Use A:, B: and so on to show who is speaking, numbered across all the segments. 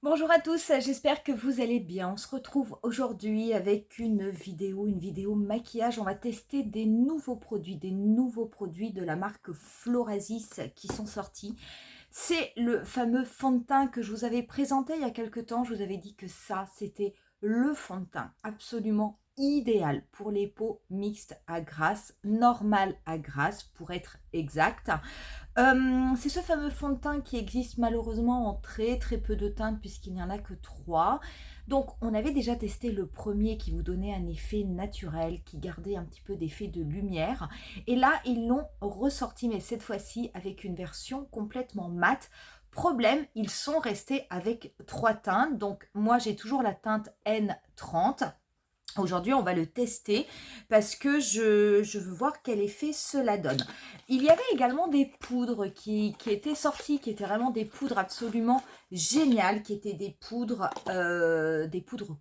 A: Bonjour à tous, j'espère que vous allez bien. On se retrouve aujourd'hui avec une vidéo maquillage. On va tester des nouveaux produits de la marque Florasis qui sont sortis. C'est le fameux fond de teint que je vous avais présenté il y a quelques temps. Je vous avais dit que ça, c'était le fond de teint absolument idéal pour les peaux mixtes à grasse, normales à grasse pour être exact. C'est ce fameux fond de teint qui existe malheureusement en très peu de teintes puisqu'il n'y en a que 3. Donc on avait déjà testé le premier qui vous donnait un effet naturel, qui gardait un petit peu d'effet de lumière. Et là, ils l'ont ressorti, mais cette fois-ci avec une version complètement mate. Problème, ils sont restés avec 3 teintes. Donc moi, j'ai toujours la teinte N30. Aujourd'hui, on va le tester parce que je veux voir quel effet cela donne. Il y avait également des poudres qui étaient sorties, qui étaient vraiment des poudres absolument géniales, qui étaient des poudres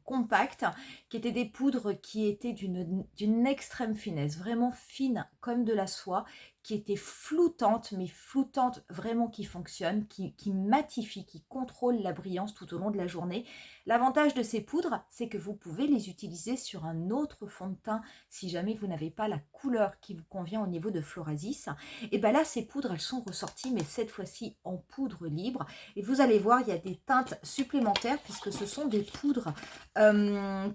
A: compactes, qui étaient des poudres qui étaient d'une extrême finesse, vraiment fine comme de la soie, qui étaient floutantes, mais floutantes vraiment qui fonctionnent, qui matifient, qui contrôlent la brillance tout au long de la journée. L'avantage de ces poudres, c'est que vous pouvez les utiliser sur un autre fond de teint si jamais vous n'avez pas la couleur qui vous convient au niveau de Florasis. Et bien là, ces poudres, elles sont ressorties, mais cette fois-ci en poudre libre. Et vous allez voir, il y a des teintes supplémentaires puisque ce sont des poudres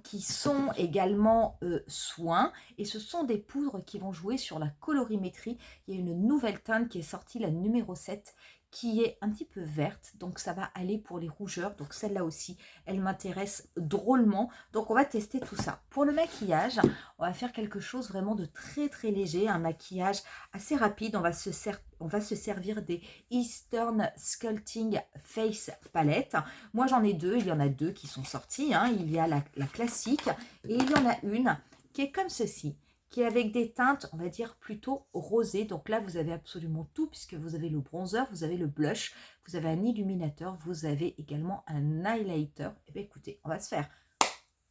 A: qui sont également soins. Et ce sont des poudres qui vont jouer sur la colorimétrie. Il y a une nouvelle teinte qui est sortie, la numéro 7, qui est un petit peu verte, donc ça va aller pour les rougeurs. Donc celle-là aussi, elle m'intéresse drôlement. Donc on va tester tout ça. Pour le maquillage, on va faire quelque chose vraiment de très léger, un maquillage assez rapide. On va se servir des Eastern Sculpting Face Palette. Moi j'en ai deux, il y en a deux qui sont sortis, hein. Il y a la classique et il y en a une qui est comme ceci, qui est avec des teintes, on va dire, plutôt rosées. Donc là, vous avez absolument tout, puisque vous avez le bronzer, vous avez le blush, vous avez un illuminateur, vous avez également un highlighter. Et bien écoutez, on va se faire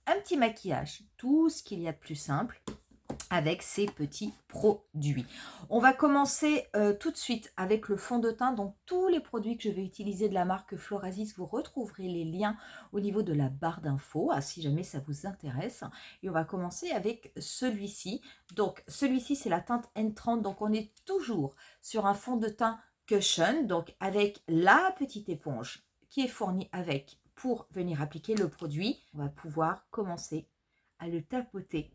A: un petit maquillage, tout ce qu'il y a de plus simple, avec ces petits produits. On va commencer tout de suite avec le fond de teint. Donc tous les produits que je vais utiliser de la marque Florasis, vous retrouverez les liens au niveau de la barre d'infos, si jamais ça vous intéresse. Et on va commencer avec celui-ci. Donc celui-ci, c'est la teinte N30. Donc on est toujours sur un fond de teint cushion, donc avec la petite éponge qui est fournie avec pour venir appliquer le produit. On va pouvoir commencer à le tapoter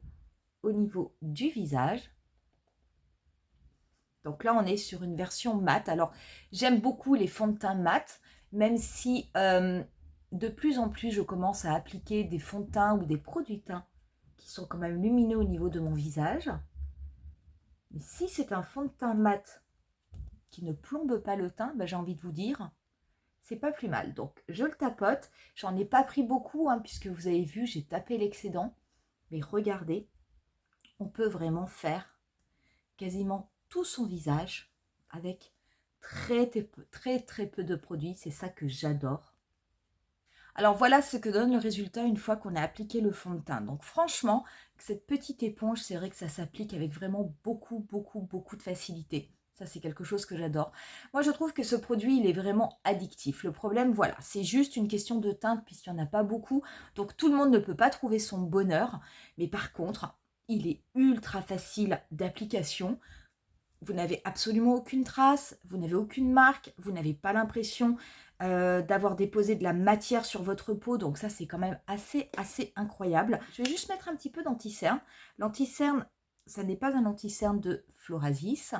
A: au niveau du visage. Donc là, on est sur une version mat. Alors, j'aime beaucoup les fonds de teint mat, même si de plus en plus, je commence à appliquer des fonds de teint ou des produits teints qui sont quand même lumineux au niveau de mon visage. Mais si c'est un fond de teint mat qui ne plombe pas le teint, ben, j'ai envie de vous dire, c'est pas plus mal. Donc, je le tapote. J'en ai pas pris beaucoup, hein, puisque vous avez vu, j'ai tapé l'excédent. Mais regardez, on peut vraiment faire quasiment tout son visage avec très peu de produits. C'est ça que j'adore. Alors voilà ce que donne le résultat une fois qu'on a appliqué le fond de teint. Donc franchement, cette petite éponge, c'est vrai que ça s'applique avec vraiment beaucoup de facilité. Ça, c'est quelque chose que j'adore. Moi, je trouve que ce produit, il est vraiment addictif. Le problème, voilà, c'est juste une question de teinte puisqu'il n'y en a pas beaucoup. Donc, tout le monde ne peut pas trouver son bonheur. Mais par contre, il est ultra facile d'application. Vous n'avez absolument aucune trace, vous n'avez aucune marque, vous n'avez pas l'impression d'avoir déposé de la matière sur votre peau. Donc ça, c'est quand même assez incroyable. Je vais juste mettre un petit peu d'anti-cerne. L'anti-cerne, ça n'est pas un anti-cerne de Florasis,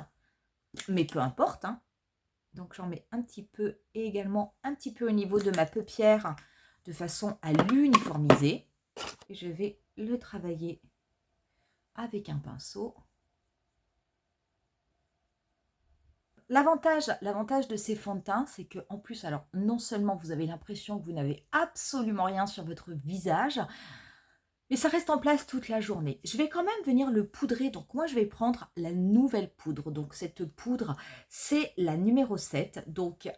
A: mais peu importe, hein. Donc j'en mets un petit peu et également un petit peu au niveau de ma paupière de façon à l'uniformiser. Et je vais le travailler avec un pinceau. L'avantage de ces fonds de teint, c'est que en plus, alors non seulement vous avez l'impression que vous n'avez absolument rien sur votre visage, mais ça reste en place toute la journée. Je vais quand même venir le poudrer. Donc moi, je vais prendre la nouvelle poudre. Donc cette poudre, c'est la numéro 7, donc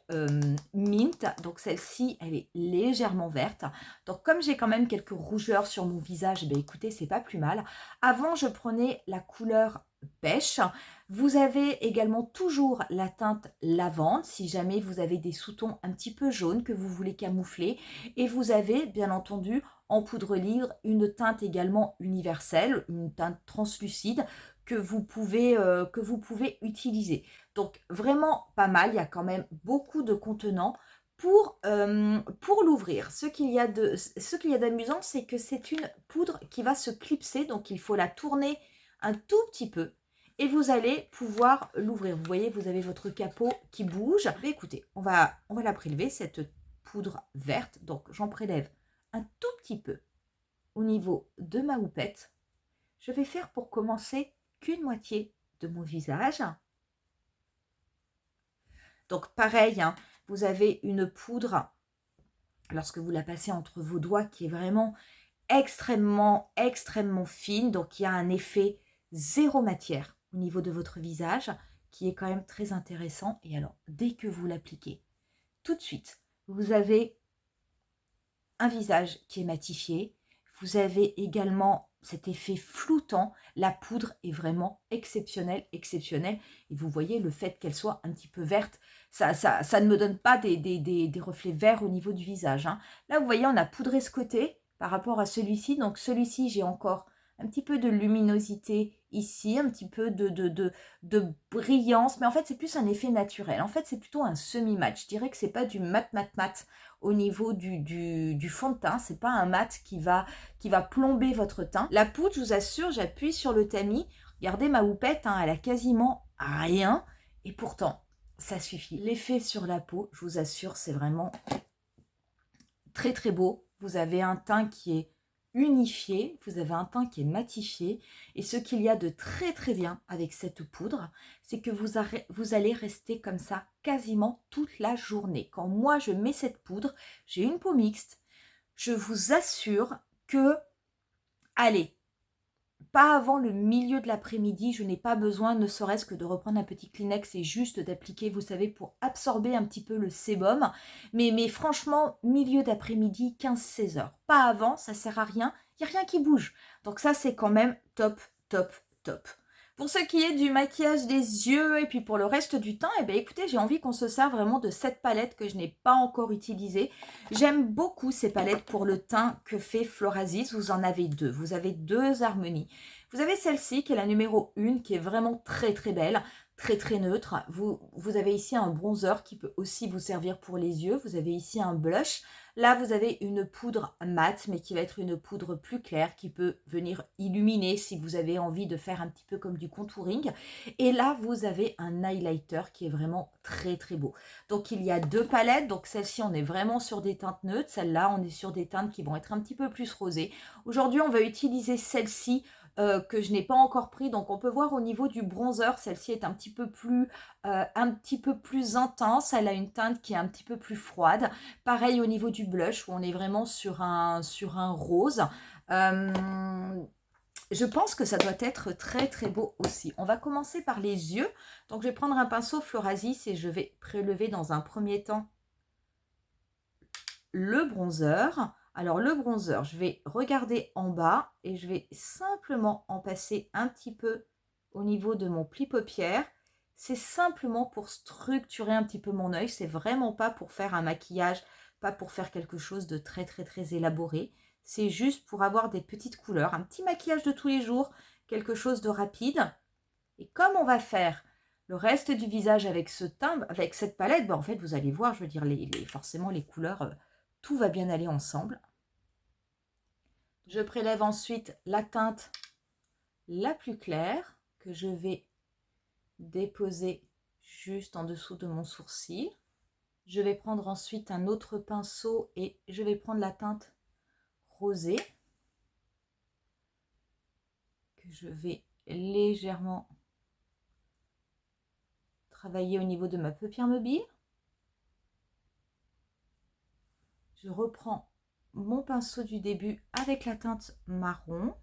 A: Mint. Donc celle-ci, elle est légèrement verte. Donc comme j'ai quand même quelques rougeurs sur mon visage, eh bien, écoutez, c'est pas plus mal. Avant, je prenais la couleur pêche. Vous avez également toujours la teinte lavande, si jamais vous avez des sous-tons un petit peu jaunes que vous voulez camoufler. Et vous avez, bien entendu, en poudre libre, une teinte également universelle, une teinte translucide que vous pouvez utiliser. Donc, vraiment pas mal. Il y a quand même beaucoup de contenants pour l'ouvrir. Ce qu'il y a d'amusant, c'est que c'est une poudre qui va se clipser. Donc, il faut la tourner un tout petit peu et vous allez pouvoir l'ouvrir. Vous voyez, vous avez votre capot qui bouge. Mais écoutez, on va la prélever, cette poudre verte. Donc, j'en prélève un tout petit peu au niveau de ma houppette. Je vais faire pour commencer qu'une moitié de mon visage. Donc, pareil, hein, vous avez une poudre, lorsque vous la passez entre vos doigts, qui est vraiment extrêmement fine. Donc, il y a un effet zéro matière au niveau de votre visage qui est quand même très intéressant. Et alors, dès que vous l'appliquez, tout de suite, vous avez un visage qui est matifié. Vous avez également cet effet floutant. La poudre est vraiment exceptionnelle. Et vous voyez, le fait qu'elle soit un petit peu verte, ça ne me donne pas des reflets verts au niveau du visage, hein. Là, vous voyez, on a poudré ce côté par rapport à celui-ci. Donc, celui-ci, j'ai encore un petit peu de luminosité ici, un petit peu de brillance. Mais en fait, c'est plus un effet naturel. En fait, c'est plutôt un semi-mat. Je dirais que c'est pas du mat au niveau du fond de teint. C'est pas un mat qui va plomber votre teint. La poudre, je vous assure, j'appuie sur le tamis. Regardez ma houppette, hein, elle a quasiment rien. Et pourtant, ça suffit. L'effet sur la peau, je vous assure, c'est vraiment très beau. Vous avez un teint qui est unifié, vous avez un teint qui est matifié. Et ce qu'il y a de très bien avec cette poudre, c'est que vous allez rester comme ça quasiment toute la journée. Quand moi je mets cette poudre, j'ai une peau mixte, je vous assure que, allez, pas avant le milieu de l'après-midi, je n'ai pas besoin ne serait-ce que de reprendre un petit Kleenex et juste d'appliquer, vous savez, pour absorber un petit peu le sébum. Mais franchement, milieu d'après-midi, 15-16 heures. Pas avant, ça sert à rien, il n'y a rien qui bouge. Donc ça, c'est quand même top. Pour ce qui est du maquillage des yeux et puis pour le reste du temps, eh bien, écoutez, j'ai envie qu'on se serve vraiment de cette palette que je n'ai pas encore utilisée. J'aime beaucoup ces palettes pour le teint que fait Florasis. Vous en avez deux. Vous avez deux harmonies. Vous avez celle-ci qui est la numéro 1 qui est vraiment très belle, très neutre. Vous avez ici un bronzer qui peut aussi vous servir pour les yeux. Vous avez ici un blush. Là, vous avez une poudre mate, mais qui va être une poudre plus claire, qui peut venir illuminer si vous avez envie de faire un petit peu comme du contouring. Et là, vous avez un highlighter qui est vraiment très beau. Donc, il y a deux palettes. Donc, celle-ci, on est vraiment sur des teintes neutres. Celle-là, on est sur des teintes qui vont être un petit peu plus rosées. Aujourd'hui, on va utiliser celle-ci que je n'ai pas encore pris. Donc, on peut voir au niveau du bronzer, celle-ci est un petit peu plus intense. Elle a une teinte qui est un petit peu plus froide. Pareil au niveau du blush, où on est vraiment sur un rose. Je pense que ça doit être très beau aussi. On va commencer par les yeux. Donc, je vais prendre un pinceau Florasis et je vais prélever dans un premier temps le bronzer. Alors, le bronzer, je vais regarder en bas et je vais simplement en passer un petit peu au niveau de mon pli paupière. C'est simplement pour structurer un petit peu mon œil. C'est vraiment pas pour faire un maquillage, pas pour faire quelque chose de très élaboré. C'est juste pour avoir des petites couleurs, un petit maquillage de tous les jours, quelque chose de rapide. Et comme on va faire le reste du visage avec ce teint, avec cette palette, en fait, vous allez voir, je veux dire, forcément, les couleurs, tout va bien aller ensemble. Je prélève ensuite la teinte la plus claire que je vais déposer juste en dessous de mon sourcil. Je vais prendre ensuite un autre pinceau et je vais prendre la teinte rosée que je vais légèrement travailler au niveau de ma paupière mobile. Je reprends mon pinceau du début avec la teinte marron,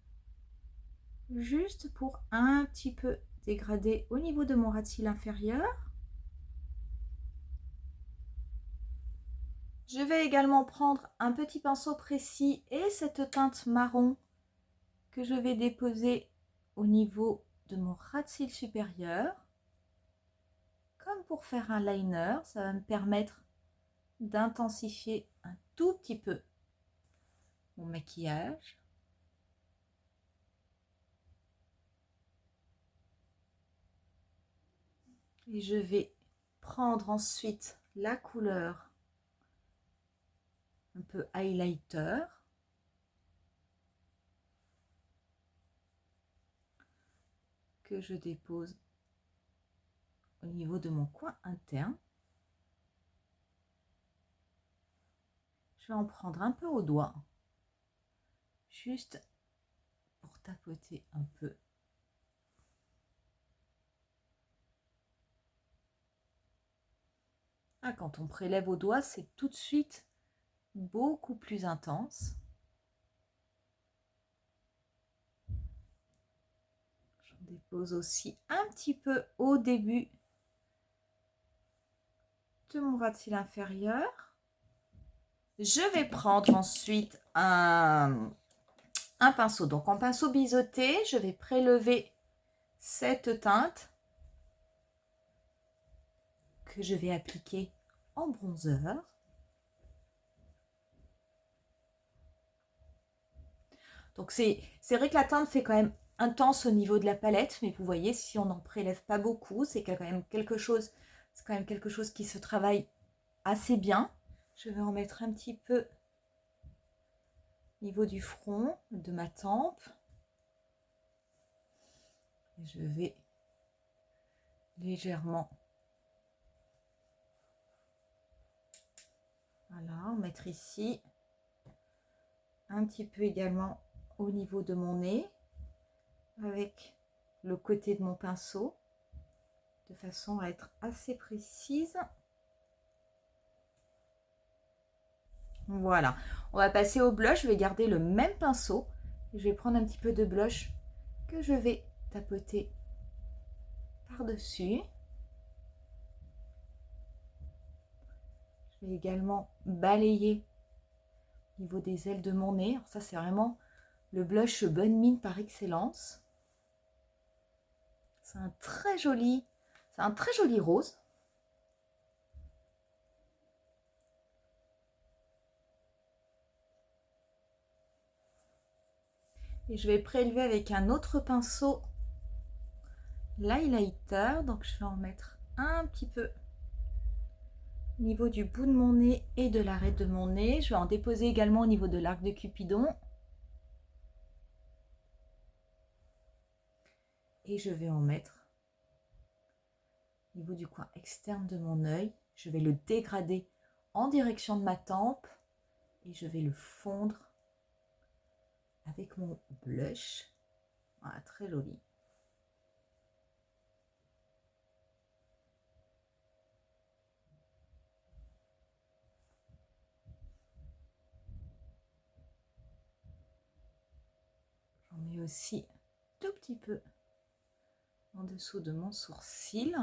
A: juste pour un petit peu dégrader au niveau de mon ras de cils inférieur. Je vais également prendre un petit pinceau précis et cette teinte marron que je vais déposer au niveau de mon ras de cils supérieur. Comme pour faire un liner, ça va me permettre d'intensifier un tout petit peu mon maquillage. Et je vais prendre ensuite la couleur un peu highlighter. Que je dépose au niveau de mon coin interne. Je vais en prendre un peu au doigt, juste pour tapoter un peu. Ah, quand on prélève au doigt, c'est tout de suite beaucoup plus intense. J'en dépose aussi un petit peu au début de mon ras de cils inférieur. Je vais prendre ensuite un pinceau. Donc en pinceau biseauté, je vais prélever cette teinte que je vais appliquer en bronzer. Donc c'est vrai que la teinte fait quand même intense au niveau de la palette, mais vous voyez, si on n'en prélève pas beaucoup, c'est quand même quelque chose, qui se travaille assez bien. Je vais en mettre un petit peu au niveau du front, de ma tempe. Et je vais légèrement, voilà, en mettre ici, un petit peu également au niveau de mon nez, avec le côté de mon pinceau, de façon à être assez précise. Voilà, on va passer au blush. Je vais garder le même pinceau. Je vais prendre un petit peu de blush que je vais tapoter par-dessus. Je vais également balayer au niveau des ailes de mon nez. Alors ça, c'est vraiment le blush Bonne Mine par excellence. C'est un très joli rose. Et je vais prélever avec un autre pinceau l'highlighter. Donc je vais en mettre un petit peu au niveau du bout de mon nez et de l'arête de mon nez. Je vais en déposer également au niveau de l'arc de Cupidon. Et je vais en mettre au niveau du coin externe de mon œil. Je vais le dégrader en direction de ma tempe et je vais le fondre avec mon blush. Voilà, très joli. J'en mets aussi tout petit peu en dessous de mon sourcil.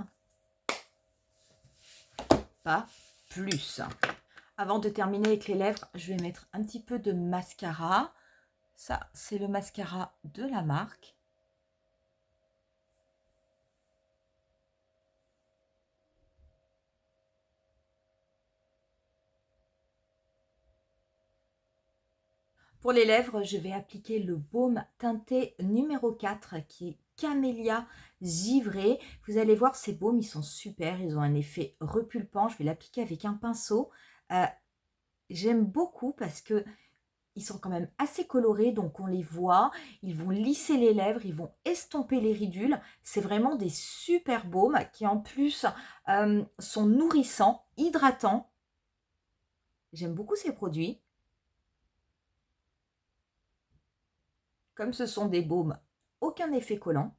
A: Pas plus. Avant de terminer avec les lèvres, je vais mettre un petit peu de mascara. Ça, c'est le mascara de la marque. Pour les lèvres, je vais appliquer le baume teinté numéro 4 qui est Camélia Givré. Vous allez voir, ces baumes, ils sont super. Ils ont un effet repulpant. Je vais l'appliquer avec un pinceau. J'aime beaucoup parce que ils sont quand même assez colorés, donc on les voit. Ils vont lisser les lèvres, ils vont estomper les ridules. C'est vraiment des super baumes qui en plus sont nourrissants, hydratants. J'aime beaucoup ces produits. Comme ce sont des baumes, aucun effet collant.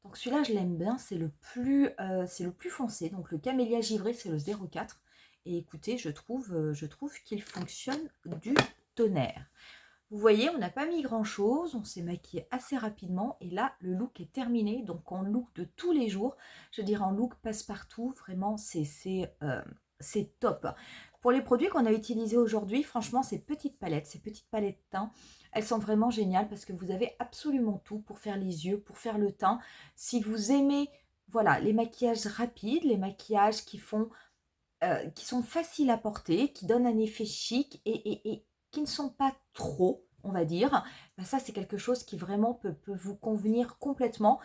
A: Donc celui-là, je l'aime bien, c'est le plus foncé. Donc le Camélia Givré, c'est le 04. Et écoutez, je trouve qu'il fonctionne du tonnerre. Vous voyez, on n'a pas mis grand-chose, on s'est maquillé assez rapidement. Et là, le look est terminé. Donc en look de tous les jours, je dirais en look passe-partout, vraiment, c'est c'est top. Pour les produits qu'on a utilisés aujourd'hui, franchement, ces petites palettes teint, elles sont vraiment géniales parce que vous avez absolument tout pour faire les yeux, pour faire le teint. Si vous aimez, voilà, les maquillages rapides, les maquillages qui sont faciles à porter, qui donnent un effet chic et qui ne sont pas trop, on va dire, ben ça c'est quelque chose qui vraiment peut vous convenir complètement.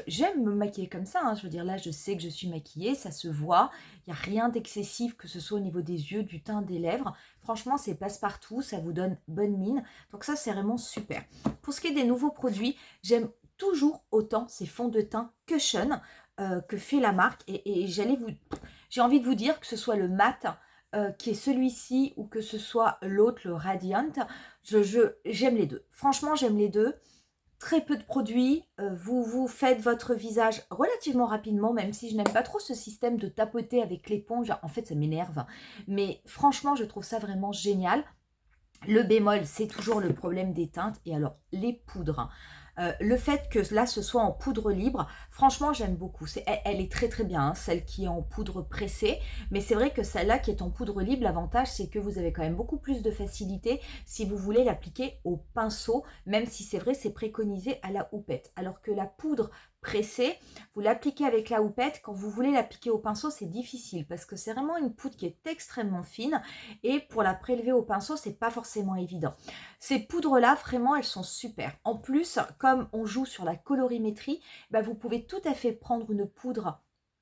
A: J'aime me maquiller comme ça, hein. Je veux dire là je sais que je suis maquillée, ça se voit, il n'y a rien d'excessif que ce soit au niveau des yeux, du teint, des lèvres. Franchement c'est passe-partout, ça vous donne bonne mine, donc ça c'est vraiment super. Pour ce qui est des nouveaux produits, j'aime toujours autant ces fonds de teint Cushion que fait la marque et j'ai envie de vous dire que ce soit le mat qui est celui-ci ou que ce soit l'autre, le Radiant, j'aime les deux. Franchement, j'aime les deux. Très peu de produits, vous faites votre visage relativement rapidement, même si je n'aime pas trop ce système de tapoter avec l'éponge. En fait, ça m'énerve. Mais franchement, je trouve ça vraiment génial. Le bémol, c'est toujours le problème des teintes. Et alors, les poudres. Le fait que là, ce soit en poudre libre, franchement, j'aime beaucoup. Elle est très très bien, hein, celle qui est en poudre pressée. Mais c'est vrai que celle-là qui est en poudre libre, l'avantage, c'est que vous avez quand même beaucoup plus de facilité si vous voulez l'appliquer au pinceau, même si c'est vrai, c'est préconisé à la houppette. Alors que la poudre pressée, vous l'appliquez avec la houppette. Quand vous voulez l'appliquer au pinceau, c'est difficile parce que c'est vraiment une poudre qui est extrêmement fine et pour la prélever au pinceau, c'est pas forcément évident. Ces poudres-là, vraiment, elles sont super. En plus, comme on joue sur la colorimétrie, bah, vous pouvez tout à fait prendre une poudre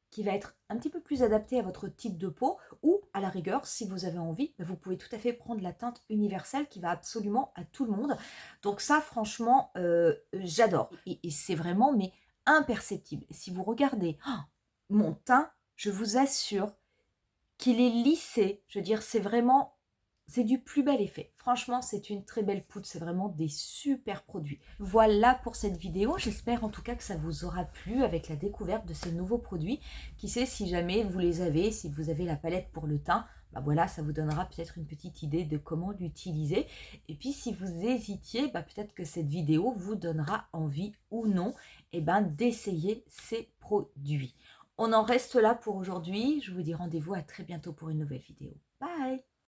A: qui va être un petit peu plus adaptée à votre type de peau ou à la rigueur, si vous avez envie, bah, vous pouvez tout à fait prendre la teinte universelle qui va absolument à tout le monde. Donc ça, franchement, j'adore. Et c'est vraiment mais imperceptible. Si vous regardez mon teint, je vous assure qu'il est lissé. Je veux dire, c'est du plus bel effet. Franchement, c'est une très belle poudre. C'est vraiment des super produits. Voilà pour cette vidéo. J'espère en tout cas que ça vous aura plu avec la découverte de ces nouveaux produits. Qui sait, si jamais vous les avez, si vous avez la palette pour le teint, bah voilà, ça vous donnera peut-être une petite idée de comment l'utiliser. Et puis, si vous hésitiez, bah peut-être que cette vidéo vous donnera envie ou non d'essayer ces produits. On en reste là pour aujourd'hui. Je vous dis rendez-vous à très bientôt pour une nouvelle vidéo. Bye!